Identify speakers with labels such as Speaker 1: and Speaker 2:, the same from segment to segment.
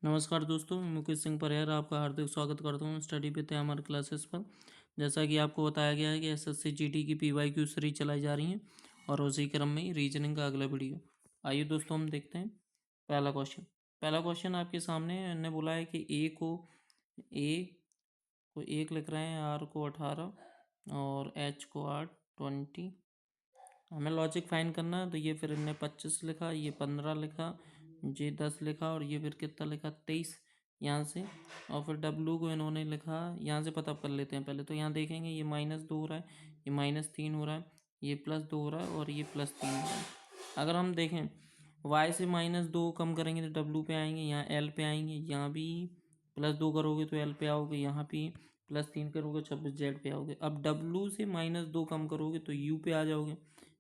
Speaker 1: नमस्कार दोस्तों, मैं मुकेश सिंह परिहार आपका हार्दिक स्वागत करता हूँ स्टडी विद हमारे क्लासेस पर। जैसा कि आपको बताया गया है कि एसएससी जीडी की पीवाईक्यू सीरीज चलाई जा रही है और उसी क्रम में रीजनिंग का अगला वीडियो। आइए दोस्तों हम देखते हैं पहला क्वेश्चन आपके सामने है। इन्होंने बोला है कि ए को 1 लिख रहे हैं, आर को 18 और एच को 8 20। हमें लॉजिक फाइंड करना है। तो ये फिर इनने 25 लिखा, ये 15 लिखा, ये 10 लिखा और ये फिर कितना लिखा 23 यहाँ से। और फिर डब्लू को इन्होंने लिखा, यहाँ से पता कर लेते हैं पहले। तो यहाँ देखेंगे ये -2 हो रहा है, ये -3 हो रहा है, ये +2 हो रहा है और ये +3 हो रहा है। अगर हम देखें y से -2 कम करेंगे तो डब्लू पे आएंगे, यहाँ एल पे आएंगे, यहाँ भी +2 करोगे तो एल पे आओगे, यहाँ भी +3 करोगे 26 जेड पे आओगे। अब डब्लू से -2 कम करोगे तो यू पे आ जाओगे,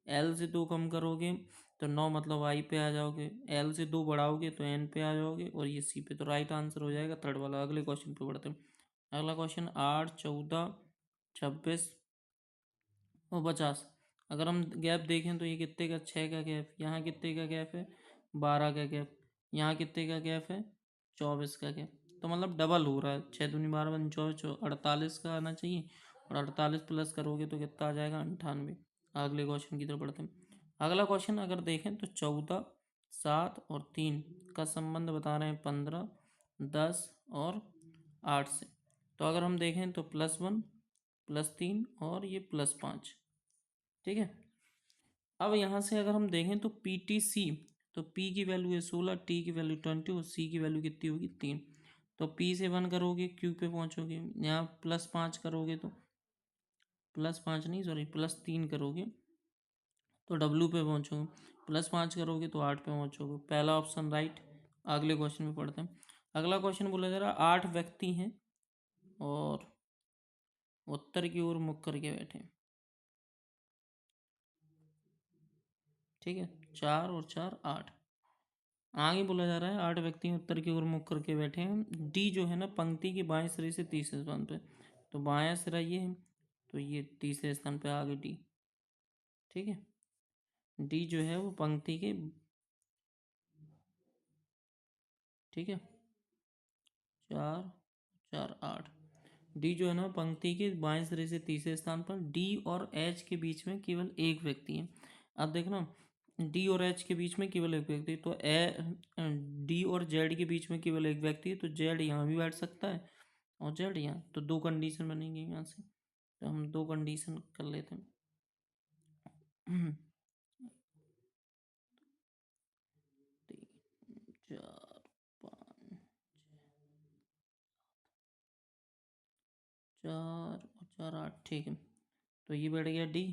Speaker 1: एल से 2 कम करोगे तो 9 मतलब आई पे आ जाओगे, एल से 2 बढ़ाओगे तो एन पे आ जाओगे और ये सी पे। तो राइट आंसर हो जाएगा थर्ड वाला। अगले क्वेश्चन पे बढ़ते हैं। अगला क्वेश्चन 8 14 26 और 50। अगर हम गैप देखें तो ये कितने का 6 का गैप, यहाँ कितने का गैप है 12 का गैप, यहाँ कितने का गैप है 24 का गैप। तो मतलब डबल हो रहा है, 6 दूनी 12 बन 24 48 का आना चाहिए और 48 प्लस करोगे तो कितना आ जाएगा 98। अगले क्वेश्चन की तरफ बढ़ते हैं। अगला क्वेश्चन अगर देखें तो 14 7 और 3 का संबंध बता रहे हैं 15 10 और 8 से। तो अगर हम देखें तो +1 +3 और ये +5। ठीक है। अब यहाँ से अगर हम देखें तो PTC, तो P की वैल्यू है 16, T की वैल्यू 20 और C की वैल्यू कितनी होगी 3। तो P से 1 करोगे Q पे पहुँचोगे, यहाँ +5 करोगे तो +5 नहीं सॉरी +3 करोगे तो W पे पहुँचोगे, +5 करोगे तो 8 पे पहुँचोगे। पहला ऑप्शन राइट। अगले क्वेश्चन में पढ़ते हैं। अगला क्वेश्चन बोला जा रहा है 8 व्यक्ति हैं और उत्तर की ओर मुख करके बैठे हैं। ठीक है, 4 और 4 8। आगे बोला जा रहा है 8 व्यक्ति उत्तर की ओर मुख करके बैठे हैं। डी जो है ना पंक्ति के बाएं सिरे से तीसरे स्थान पे, तो बायां सिरा ये है तो ये तीसरे स्थान पे आगे डी। ठीक है, डी जो है वो पंक्ति के, ठीक है 4 4 8, डी जो है ना पंक्ति के बाएं सिरे से तीसरे स्थान पर। डी और एच के बीच में केवल एक व्यक्ति है। अब देखना डी और एच के बीच में केवल एक व्यक्ति, तो डी और जेड के बीच में केवल एक व्यक्ति है, तो जेड यहाँ भी बैठ सकता है और जेड यहाँ। तो दो कंडीशन बनेंगी यहाँ से, तो हम दो कंडीशन कर लेते हैं। 3 4 5 4 और 4 8। ठीक है, तो ये बैठ गया डी।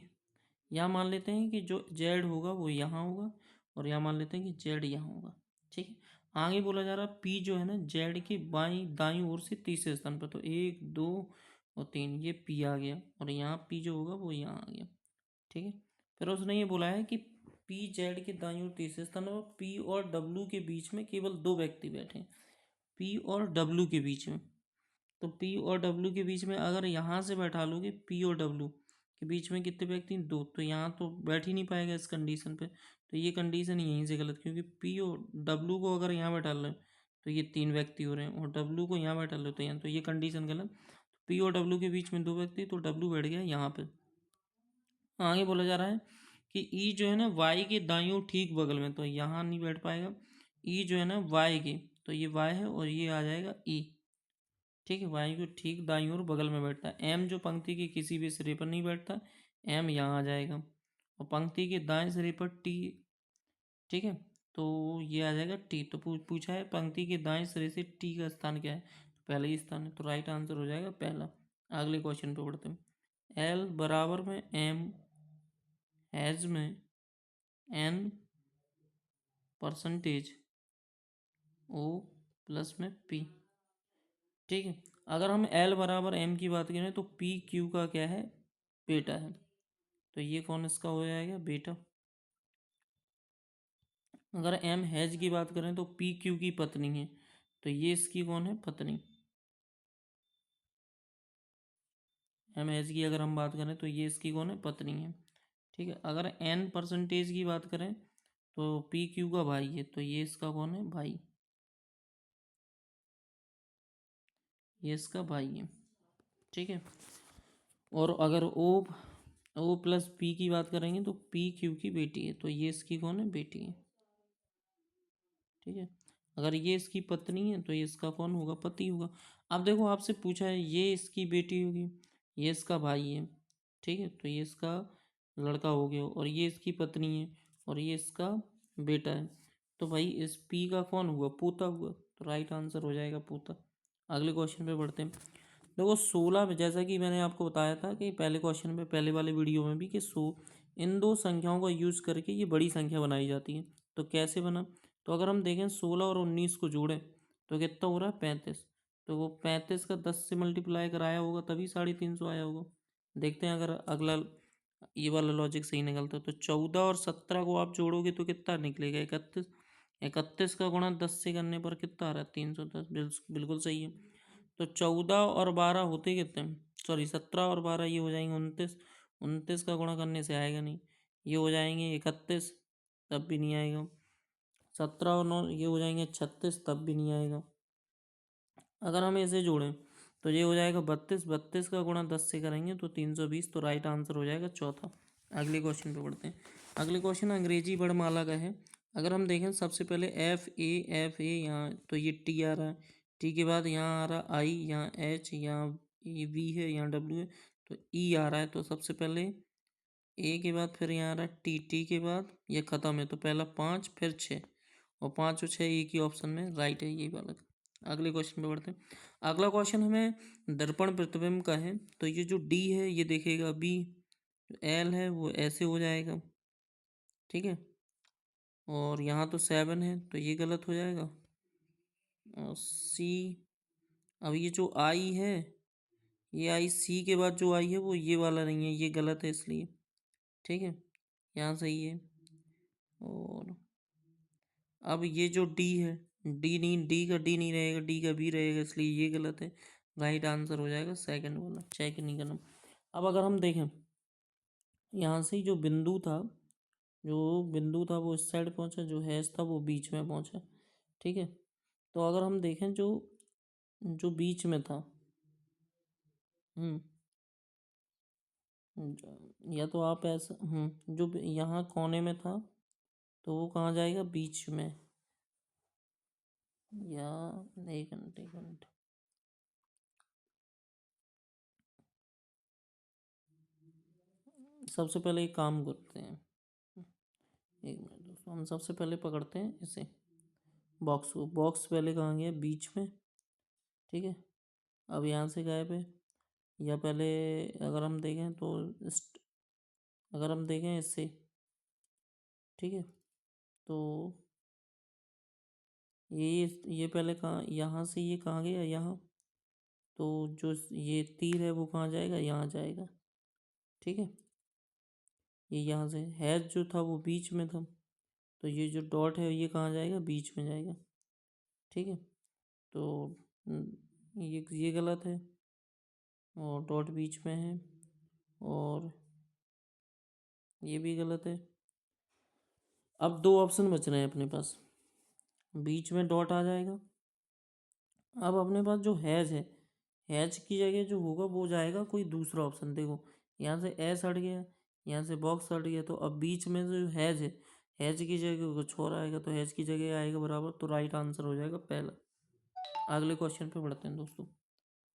Speaker 1: यहाँ मान लेते हैं कि जो जेड होगा वो यहाँ होगा और यहाँ मान लेते हैं कि जेड यहाँ होगा। ठीक है, आगे बोला जा रहा है पी जो है ना जेड के बाईं दाईं ओर से तीसरे स्थान पर। तो 1 2 और 3 ये पी आ गया और यहाँ पी जो होगा वो यहाँ आ गया। ठीक है, फिर उसने ये बोला है कि पी जेड के दाईं ओर तीसरे स्थान पर पी और डब्ल्यू के बीच में केवल दो व्यक्ति बैठे हैं। पी और डब्ल्यू के बीच में, तो पी और डब्ल्यू के बीच में अगर यहाँ से बैठा लोगे पी और डब्ल्यू के बीच में कितने व्यक्ति दो, तो यहाँ तो बैठ ही नहीं पाएगा इस कंडीशन पे। तो ये कंडीशन यहीं से गलत, क्योंकि पी और डब्ल्यू को अगर यहाँ बैठा लो तो ये 3 व्यक्ति हो रहे हैं और डब्ल्यू को यहाँ बैठा लो तो यहाँ, तो ये कंडीशन गलत। तो पी और डब्ल्यू के बीच में दो व्यक्ति, तो डब्ल्यू बैठ गया यहाँ पे। आगे बोला जा रहा है कि ई जो है ना वाई के दाईं ओर ठीक बगल में, तो यहाँ नहीं बैठ पाएगा। ई जो है ना वाई के, तो ये वाई है और ये आ जाएगा ई। ठीक है, वाई को ठीक दाईं ओर बगल में बैठता है। एम जो पंक्ति के किसी भी सिरे पर नहीं बैठता, एम यहाँ आ जाएगा और पंक्ति के दाएं सिरे पर टी। ठीक है, तो ये आ जाएगा टी। तो पूछा है पंक्ति के दाएं सिरे से टी का स्थान क्या है, तो पहला ही स्थान है, तो राइट आंसर हो जाएगा पहला। अगले क्वेश्चन पे बढ़ते हैं। एल बराबर में एम हैज में एन परसेंटेज ओ प्लस में पी। ठीक है, अगर हम एल बराबर एम की बात करें तो पी क्यू का क्या है बेटा है, तो ये कौन इसका हो जाएगा बेटा। अगर एम हैज की बात करें तो पी क्यू की पत्नी है, तो ये इसकी कौन है पत्नी। एम हैज की अगर हम बात करें तो ये इसकी कौन है पत्नी है। ठीक है, अगर एन परसेंटेज की बात करें तो पी क्यू का भाई है, तो ये इसका कौन है भाई। ये इसका भाई है। ठीक है। और अगर ओ प्लस पी की बात करेंगे तो पी क्यू की बेटी है, तो ये इसकी कौन है? बेटी है। ठीक है। अगर ये इसकी पत्नी है तो ये इसका कौन होगा? पति होगा। अब देखो आपसे पूछा है ये इसकी बेटी होगी, ये इसका भाई है। ठीक है, तो ये इसका लड़का हो गया और ये इसकी पत्नी है और ये इसका बेटा है। तो भाई इस पी का कौन हुआ? पोता हुआ। तो राइट आंसर हो जाएगा पोता। अगले क्वेश्चन पे बढ़ते हैं। देखो 16 में, जैसा कि मैंने आपको बताया था कि पहले क्वेश्चन में, पहले वाले वीडियो में भी, कि इन दो संख्याओं का यूज़ करके ये बड़ी संख्या बनाई जाती है। तो कैसे बना? तो अगर हम देखें 16 और 19 को जोड़ें तो कितना हो रहा है? 35। तो वो 35 का 10 से मल्टीप्लाई कराया होगा तभी 350 आया होगा। देखते हैं अगर अगला ये वाला लॉजिक सही निकलता है। तो 14 और 17 को आप जोड़ोगे तो कितना निकलेगा? 31। 31 का गुणा 10 से करने पर कितना आ रहा है? 310। बिल्कुल सही है। तो 14 और 12 होते कितने? सॉरी, 17 और 12 ये हो जाएंगे 29। 29 का गुणा करने से आएगा नहीं। ये हो जाएंगे 31, तब भी नहीं आएगा। 17 और 9 ये हो जाएंगे 36, तब भी नहीं आएगा। अगर हम इसे जोड़ें तो ये हो जाएगा 32। 32 का गुणा 10 से करेंगे तो 320। तो राइट आंसर हो जाएगा चौथा। अगले क्वेश्चन पे बढ़ते हैं। अगले क्वेश्चन अंग्रेजी वर्णमाला का है। अगर हम देखें सबसे पहले एफ ए यहाँ, तो ये टी आ रहा है। टी के बाद यहाँ आ रहा आई, यहाँ एच, यहाँ वी है, यहाँ डब्ल्यू है, तो ई आ रहा है। तो सबसे पहले ए के बाद फिर यहाँ आ रहा है टी, टी के बाद ये ख़त्म है। तो पहला 5 फिर 6, और 5 और 6 एक ही ऑप्शन में राइट है, ये वाला। अगले क्वेश्चन पे बढ़ते हैं। अगला क्वेश्चन हमें दर्पण प्रतिबिंब का है। तो ये जो डी है ये देखेगा बी, एल है वो ऐसे हो जाएगा। ठीक है। और यहाँ तो 7 है तो ये गलत हो जाएगा। और सी, अब ये जो आई है, ये आई सी के बाद जो आई है वो ये वाला नहीं है, ये गलत है इसलिए। ठीक है, यहाँ सही है। और अब ये जो डी है, डी नहीं, डी का डी नहीं रहेगा, डी का बी रहेगा, इसलिए ये गलत है। राइट आंसर हो जाएगा सेकंड वाला, चेक नहीं करना। अब अगर हम देखें यहाँ से जो बिंदु था, वो इस साइड पहुंचा, जो हैश था वो बीच में पहुंचा। ठीक है। तो अगर हम देखें जो जो बीच में था, हम्म या तो आप ऐसा, जो यहाँ कोने में था तो वो कहाँ जाएगा? बीच में। या एक मिनट, एक मिनट, सबसे पहले एक काम करते हैं। एक मिनट दोस्तों, हम सबसे पहले पकड़ते हैं इसे, बॉक्स को। बॉक्स पहले कहाँ गया? बीच में। ठीक है। अब यहाँ से गायब है। या पहले अगर हम देखें तो अगर हम देखें इससे, ठीक है, तो ये पहले कहाँ, यहाँ से ये कहाँ गया? यहाँ। तो जो ये तीर है वो कहाँ जाएगा? यहाँ जाएगा। ठीक है। ये यहाँ से हैज जो था वो बीच में था, तो ये जो डॉट है ये कहाँ जाएगा? बीच में जाएगा। ठीक है। तो ये गलत है, और डॉट बीच में है, और ये भी गलत है। अब दो ऑप्शन बच रहे हैं अपने पास। बीच में डॉट आ जाएगा। अब अपने पास जो हैज है, हैज की जगह जो होगा वो जाएगा कोई दूसरा ऑप्शन। देखो यहाँ से एस हट गया, यहाँ से बॉक्स हट गया, तो अब बीच में जो हैज है, हैज की जगह कुछ और आएगा, तो हैज की जगह आएगा बराबर। तो राइट आंसर हो जाएगा पहला। अगले क्वेश्चन पे बढ़ते हैं दोस्तों।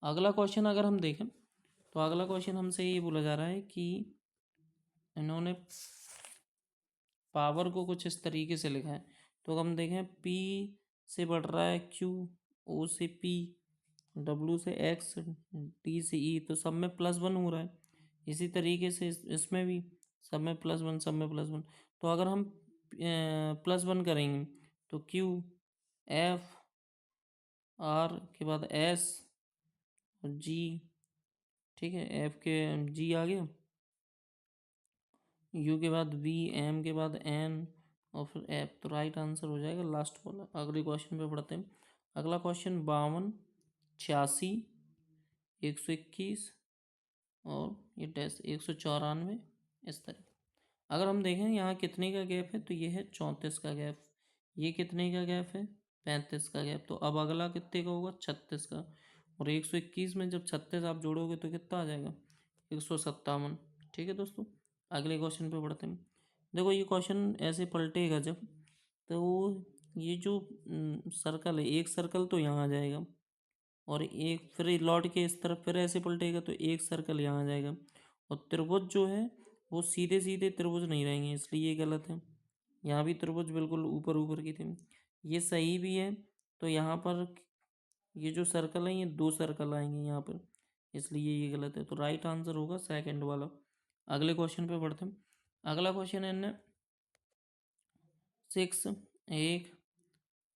Speaker 1: अगला क्वेश्चन अगर हम देखें तो अगला क्वेश्चन हमसे ये बोला जा रहा है कि इन्होंने पावर को कुछ इस तरीके से लिखा है। तो हम देखें पी से बढ़ रहा है क्यू, ओ से पी, डब्ल्यू से एक्स, डी से ई, तो सब में +1 हो रहा है। इसी तरीके से इसमें भी सब में +1, सब में +1। तो अगर हम +1 करेंगे तो क्यू, एफ, आर के बाद एस, जी, ठीक है, एफ के जी आ गया, यू के बाद वी, एम के बाद एन, और फिर एफ। तो राइट आंसर हो जाएगा लास्ट वाला। अगले क्वेश्चन पे पढ़ते हैं। अगला क्वेश्चन 52, 86, 121, और ये डैश 194, इस तरह। अगर हम देखें यहाँ कितने का गैप है, तो ये है 34 का गैप। ये कितने का गैप है? 35 का गैप। तो अब अगला कितने का होगा? 36 का। और 121 में जब 36 आप जोड़ोगे तो कितना आ जाएगा, 157। ठीक है दोस्तों, अगले क्वेश्चन पे बढ़ते हैं। देखो ये क्वेश्चन ऐसे पलटेगा जब, तो ये जो सर्कल है, एक सर्कल तो यहाँ आ जाएगा और एक फिर लौट के इस तरफ फिर ऐसे पलटेगा तो एक सर्कल यहाँ आ जाएगा, और त्रिभुज जो है वो सीधे सीधे त्रिभुज नहीं रहेंगे, इसलिए ये गलत है। यहाँ भी त्रिभुज बिल्कुल ऊपर ऊपर की थे, ये सही भी है। तो यहाँ पर ये जो सर्कल है ये दो सर्कल आएंगे यहाँ पर, इसलिए ये गलत है। तो राइट आंसर होगा सेकंड वाला। अगले क्वेश्चन पे बढ़ते हैं। अगला क्वेश्चन है 6, 1,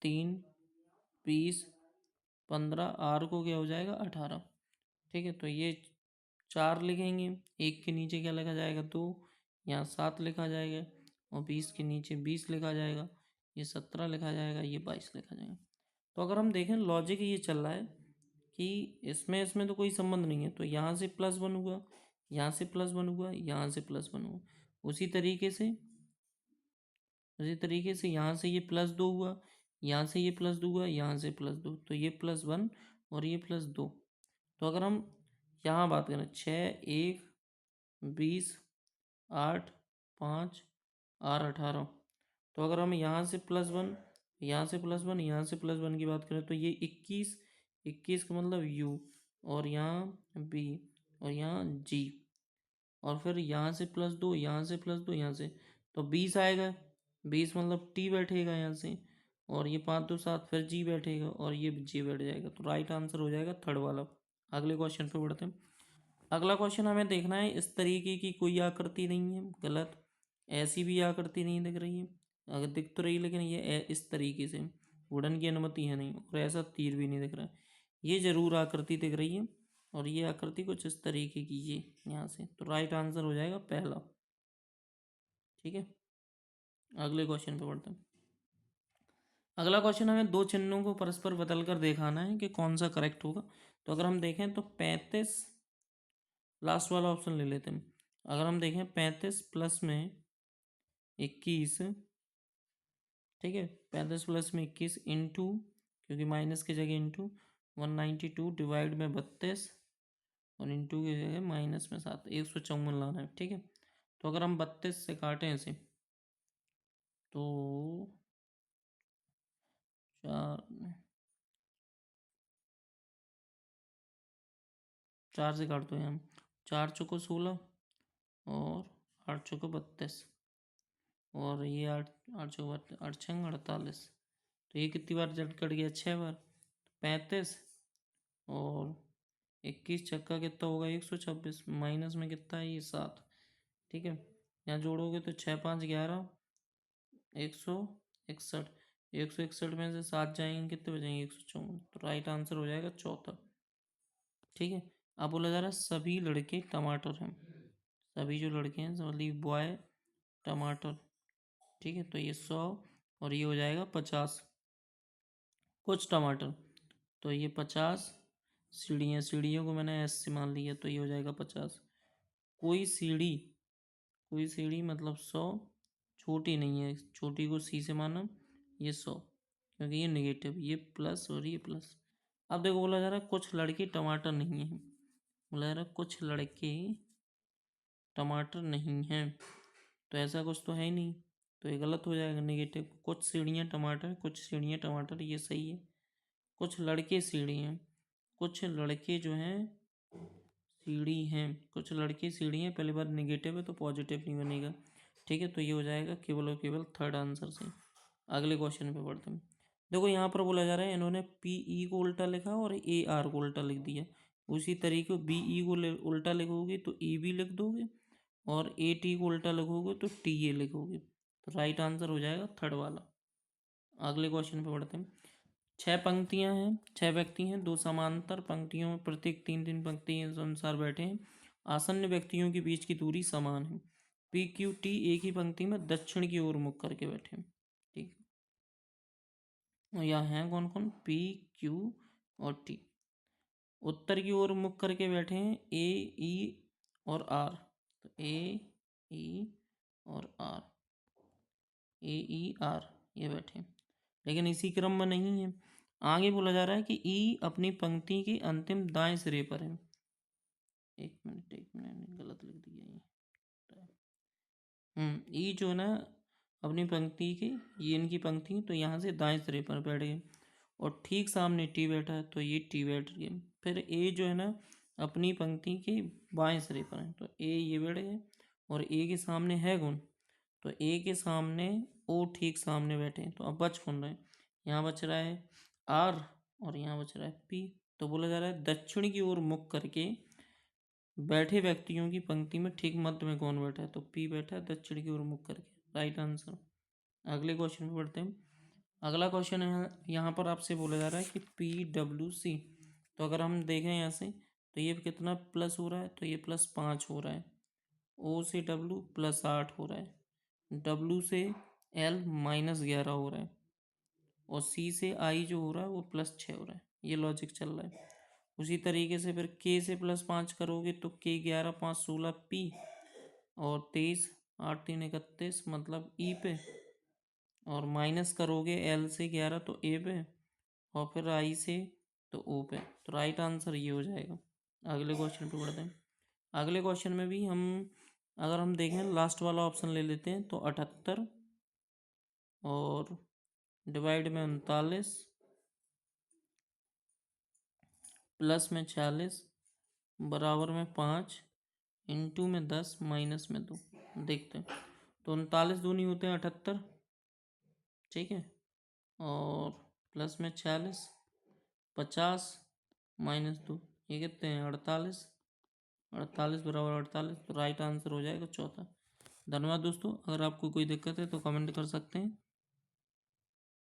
Speaker 1: 3, 20, 15, आर को क्या हो जाएगा 18। ठीक है, तो ये 4 लिखेंगे, एक के नीचे क्या लिखा जाएगा 2, यहाँ 7 लिखा जाएगा, और 20 के नीचे 20 लिखा जाएगा, ये 17 लिखा जाएगा, ये 22 लिखा जाएगा। तो अगर हम देखें लॉजिक ये चल रहा है कि इसमें इसमें तो कोई संबंध नहीं है, तो यहाँ से +1 हुआ, यहाँ से +1 हुआ, यहाँ से +1 हुआ, उसी तरीके से यहाँ से ये +2 हुआ, यहाँ से ये +2 हुआ, यहाँ से +2, तो ये +1 और ये +2। तो अगर हम यहाँ बात करें 6, 1, 20, 8, 5, और 18, तो अगर हम यहाँ से +1, यहाँ से +1, यहाँ से +1 की बात करें तो ये 21, 21 का मतलब U, और यहाँ B, और यहाँ G, और फिर यहाँ से +2, यहाँ से +2, यहाँ से, तो 20 आएगा, 20 मतलब T बैठेगा यहाँ से, और ये 5 2 7 फिर G बैठेगा, और ये G बैठ जाएगा। तो राइट आंसर हो जाएगा थर्ड वाला। अगले क्वेश्चन पे बढ़ते हैं। अगला क्वेश्चन हमें देखना है, इस तरीके की कोई आकृति नहीं है, गलत। ऐसी भी आकृति नहीं दिख रही है, अगर दिख तो रही लेकिन ये इस तरीके से वुडन की अनुमति है नहीं, और ऐसा तीर भी नहीं दिख रहा है। ये जरूर आकृति दिख रही है, और ये आकृति कुछ इस तरीके की, ये यहाँ से, तो राइट आंसर हो जाएगा पहला। ठीक है, अगले क्वेश्चन पे बढ़ते हैं। अगला क्वेश्चन हमें दो चिन्हों को परस्पर बदल कर दिखाना है कि कौन सा करेक्ट होगा। तो अगर हम देखें तो 35, लास्ट वाला ऑप्शन ले लेते हैं। अगर हम देखें 35 प्लस में 21, ठीक है, 35 प्लस में 21 इंटू, क्योंकि माइनस की जगह इंटू, 192 डिवाइड में 32, और इंटू की जगह माइनस में 7, 154 लाना है। ठीक है, तो अगर हम 32 से काटें इसे तो 4 से काट दो हम, 4 चौको 16, और 8 चौको 32, और ये 8 8 चौको 8 छंग 48, तो ये कितनी बार जट कट गया, 6 बार, 35, और 21 छक्का कितना होगा 126, माइनस में कितना है ये 7। ठीक है, यहाँ जोड़ोगे तो 6 5 11, 161, 161 में से 7 जाएंगे कितने बचेंगे 154, तो राइट आंसर हो जाएगा चौथा। ठीक है, अब बोला जा रहा है सभी लड़के टमाटर हैं, सभी जो लड़के हैं मतलब बॉय टमाटर। ठीक है, तो ये 100 और ये हो जाएगा 50, कुछ टमाटर, तो ये 50 सीढ़ियाँ, सीढ़ियों को मैंने एस से मान लिया, तो ये हो जाएगा 50। कोई सीढ़ी, कोई सीढ़ी मतलब 100, छोटी नहीं है, छोटी को सी से माना, ये 100, क्योंकि ये नेगेटिव, ये प्लस और ये प्लस। अब देखो बोला जा रहा है कुछ लड़के टमाटर नहीं हैं, बोला जा रहा है कुछ लड़के टमाटर नहीं हैं, तो ऐसा कुछ तो है ही नहीं, तो ये गलत हो जाएगा, नेगेटिव। कुछ सीढ़ियाँ टमाटर, कुछ सीढ़ियाँ टमाटर, ये सही है। कुछ लड़के सीढ़ी हैं, कुछ लड़के जो हैं सीढ़ी हैं, कुछ लड़के सीढ़ी हैं, पहली बार नेगेटिव है तो पॉजिटिव नहीं बनेगा। ठीक है, तो ये हो जाएगा केवल और केवल थर्ड आंसर से। अगले क्वेश्चन पे बढ़ते हैं। देखो यहाँ पर बोला जा रहा है इन्होंने पी ई को उल्टा लिखा और ए आर को उल्टा लिख दिया, उसी तरीके बी ई को उल्टा लिखोगे तो ई बी लिख दोगे, और ए टी को उल्टा लिखोगे तो टी ए लिखोगे, तो राइट आंसर हो जाएगा थर्ड वाला। अगले क्वेश्चन पे बढ़ते हैं। 6 पंक्तियां हैं, 6 व्यक्ति हैं, 2 समांतर पंक्तियों में प्रत्येक 3 3 पंक्ति के अनुसार बैठे हैं। आसन्न व्यक्तियों के बीच की दूरी समान है। पी क्यू टी एक ही पंक्ति में दक्षिण की ओर मुख करके बैठे हैं। ठीक है, यहाँ हैं कौन कौन, पी क्यू और टी। उत्तर की ओर मुख करके बैठे हैं ए ई और आर, तो ए ई और आर, ए ई आर ये बैठे हैं, लेकिन इसी क्रम में नहीं है। आगे बोला जा रहा है कि ई अपनी पंक्ति के अंतिम दाएं सिरे पर है। एक मिनट गलत लिख दिया ये। ई जो ना अपनी पंक्ति की, ये इनकी पंक्ति, तो यहाँ से दाएं सिरे पर बैठ गए और ठीक सामने टी बैठा है तो ये टी बैठ गए। फिर ए जो है ना अपनी पंक्ति के बाएं सिरे पर है तो ए ये बैठ गए और ए के सामने है कौन, तो ए के सामने ओ ठीक सामने बैठे हैं। तो अब बच कौन रहा है, यहाँ बच रहा है आर और यहाँ बच रहा है पी। तो बोला जा रहा है दक्षिण की ओर मुख करके बैठे व्यक्तियों की पंक्ति में ठीक मध्य में कौन बैठा है, तो पी बैठा है दक्षिण की ओर मुख करके, राइट आंसर। अगले क्वेश्चन पे पढ़ते हैं। अगला क्वेश्चन है, यहाँ पर आपसे बोला जा रहा है कि PWC, तो अगर हम देखें यहाँ से तो ये कितना प्लस हो रहा है, तो ये +5 हो रहा है। O से W +8 हो रहा है। W से L -11 हो रहा है और C से I जो हो रहा है वो +6 हो रहा है। ये लॉजिक चल रहा है। उसी तरीके से फिर K से +5 करोगे तो K 11 5 16 P और 23 8 3 31 मतलब E पे, और माइनस करोगे L से 11 तो A पे और फिर I से तो O पे। तो राइट आंसर ये हो जाएगा। अगले क्वेश्चन पे बढ़ते हैं। अगले क्वेश्चन में भी अगर हम देखें लास्ट वाला ऑप्शन ले लेते हैं तो 78 और डिवाइड में 39 प्लस में 46 बराबर में 5 इंटू में 10 माइनस में 2। देखते हैं तो 39 दूनी होते हैं 78, ठीक है, और प्लस में 46 50 -2 ये कितने हैं 48, 48 बराबर 48, तो राइट आंसर हो जाएगा चौथा। धन्यवाद दोस्तों, अगर आपको कोई दिक्कत है तो कमेंट कर सकते हैं।